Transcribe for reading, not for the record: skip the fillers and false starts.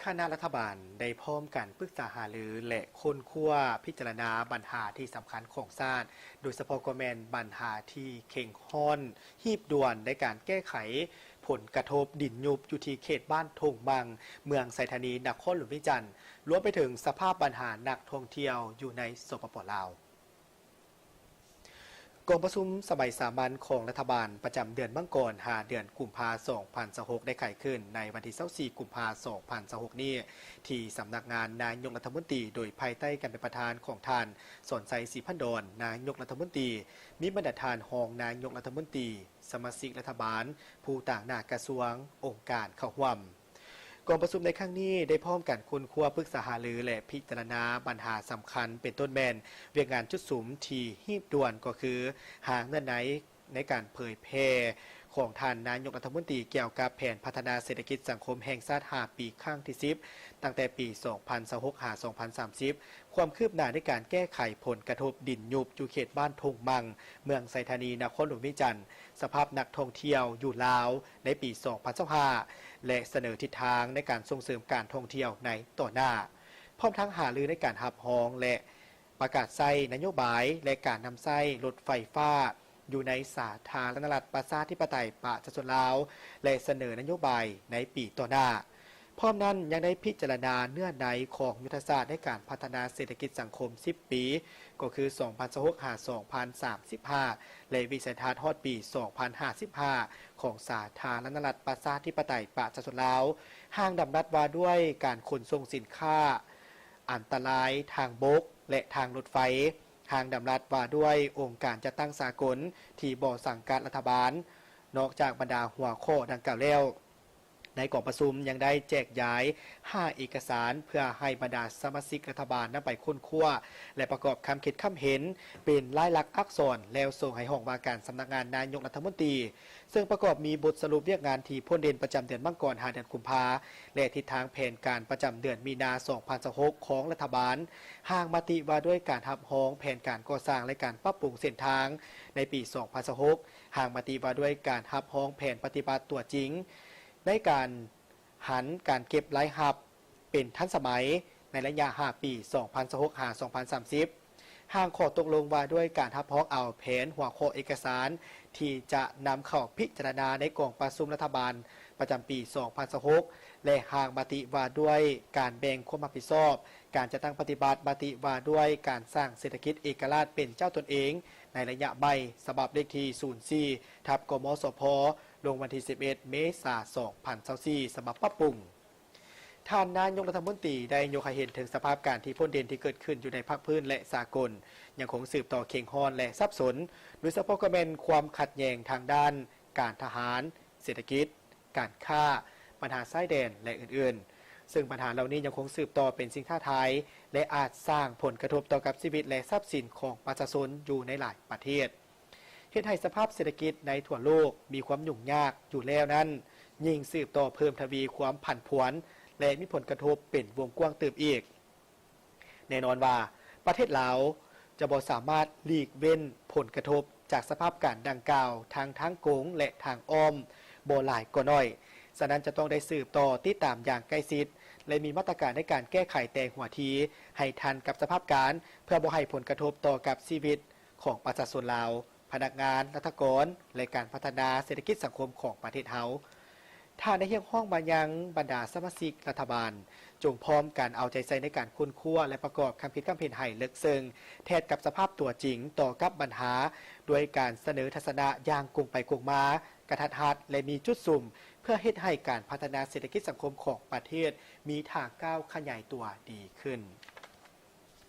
คณะรัฐบาลได้พร้อมกันปรึกษาหารือและค้นคว้าพิจารณาปัญหาที่สำคัญของชาติโดยเฉพาะก็แม่นปัญหาที่เข่งค้อนหีบด่วนในการแก้ไขผลกระทบดินยุบอยู่ที่เขตบ้านทงบังเมืองไซธานีนครหลวงวิจันทร์รวมไปถึงสภาพปัญหานักท่องเที่ยวอยู่ในสปป.ลาวกองประชุมสมัยสามัญของรัฐบาลประจำเดือนมังกรหาเดือนกุมภาพันธ์2026ได้ไขขึ้นในวันที่24กุมภาพันธ์2026นี้ที่สำนักงานนายกรัฐมนตรีโดยภายใต้การเป็นประธานของท่านสอนไซศรีพันดอนนายกรัฐมนตรีมีบรรดาทานรองนายกรัฐมนตรีสมาชิกรัฐบาลผู้ต่างหน้ากระทรวงองค์การเข้าร่วมกองประชุมในครั้งนี้ได้พร้อมกันค้นคว้าปรึกษาหารือและพิจารณาปัญหาสำคัญเป็นต้นแมนเวียกงานจุดสุมที่หีบด่วนก็คือหาเงื่อนไขในการเผยแพร่ของท่านนายกรัฐมนตรีเกี่ยวกับแผนพัฒนาเศรษฐกิจสังคมแห่งชาติ5 ปีครั้งที่10ตั้งแต่ปี2026 2030ความคืบหน้าในการแก้ไขผลกระทบดินยุบอยู่เขตบ้านทงมังเมืองไซธานีนครหลวงวิจันทร์สภาพนักท่องเที่ยวอยู่ลาวในปี2025และเสนอทิศทางในการส่งเสริมการท่องเที่ยวในต่อหน้าพร้อมทั้งหารือในการหับห้องและประกาศใช้นโยบายและการนำใช้รถไฟฟ้าอยู่ในสาธารณรัฐประชาธิปไตยประชาชนลาวและเสนอนโยบายในปีต่อหน้าพร้อมนั้นยังได้พิจารณาเนื้อในของยุทธศาสตร์ในการพัฒนาเศรษฐกิจสังคม10 ปีก็คือ2026-2035และวิสัยทัศน์ฮอดปี2055ของสาธารณรัฐประชาธิปไตยประชาชนลาวห้างดำรัดว่าด้วยการขนส่งสินค้าอันตรายทางบกและทางรถไฟทางดำรัดว่าด้วยองค์การจัดตั้งสากลที่บ่สังกัดรัฐบาลนอกจากบรรดาหัวข้อดังกล่าวแล้วในกองประชุมยังได้แจกย้าย5เอกสารเพื่อให้บรรดาสมาชิกรัฐบาลนำไปค้นคว้าและประกอบคำคิดคำเห็นเป็นลายลักษณ์อักษรแล้วส่งให้ห้องว่าการสำนักงานนายกรัฐมนตรีซึ่งประกอบมีบทสรุปเรียกงานที่พ้นเด่นประจำเดือนมังกรเดือนกุมภาและทิศทางแผนการประจำเดือนมีนา2026ของรัฐบาลห่างมติว่าด้วยการทับห้องแผนการก่อสร้างและการปรับปรุงเส้นทางในปี2026ห่างมติว่าด้วยการทับห้องแผนปฏิบัติตัวจริงในการหันการเก็บรายหับเป็นทันสมัยในระยะ5 ปี2026-2030ห่างข้อตกลงว่าด้วยการทับพ้องเอาแผนหัวข้อเอกสารที่จะนำเข้าพิจารณาในกองประชุมรัฐบาลประจำปี2026และห่างมติว่าด้วยการแบ่งความรับผิดชอบการจะตั้งปฏิบัติมติว่าด้วยการสร้างเศรษฐกิจเอกราชเป็นเจ้าตนเองในระยะใหม่ฉบับเลขที่04 กมสพลงวันที่11 เมษายน2024ฉบับปรับปรุงท่านนายกรัฐมนตรีได้ยกให้เห็นถึงสภาพการที่พ้นเด่นที่เกิดขึ้นอยู่ในภาคพื้นและสากลยังคงสืบต่อเข่งฮอนและสับสนโดยเฉพาะก็เป็นความขัดแย้งทางด้านการทหารเศรษฐกิจการค้าปัญหาชายแดนและอื่นๆซึ่งปัญหาเหล่านี้ยังคงสืบต่อเป็นสิ่งท้าทายและอาจสร้างผลกระทบต่อกับชีวิตและทรัพย์สินของประชาชนอยู่ในหลายประเทศเฮ็ดให้สภาพเศรษฐกิจในทั่วโลกมีความยุ่งยากอยู่แล้วนั้นยิ่งสืบต่อเพิ่มทวีความผันผวนและมีผลกระทบเป็นวงกว้างเติบอีกแน่นอนว่าประเทศลาวจะบ่สามารถหลีกเว้นผลกระทบจากสภาพการดังกล่าวทางโกงและทางอ้อมบ่หลายก็น้อยฉะนั้นจะต้องได้สืบต่อติดตามอย่างใกล้ชิดและมีมาตรการในการแก้ไขแต่หัวทีให้ทันกับสภาพการเพื่อบ่ให้ผลกระทบต่อกับชีวิตของประชาชนลาวพนักงานรัฐกรและการพัฒนาเศรษฐกิจสังคมของประเทศเฮาถ้าในเฮียงห้องมายังบรรดาสมาชิกรัฐบาลจงพร้อมการเอาใจใส่ในการค้นคว้าและประกอบคำคิดคำเห็นให้ลึกซึ้งแทนกับสภาพตัวจริงต่อกับปัญหาโดยการเสนอทัศนะอย่างกงไปกงมากระทัดรัดและมีจุดสุ่มเพื่อเฮ็ดให้การพัฒนาเศรษฐกิจสังคมของประเทศมีทางก้าวขยายตัวดีขึ้น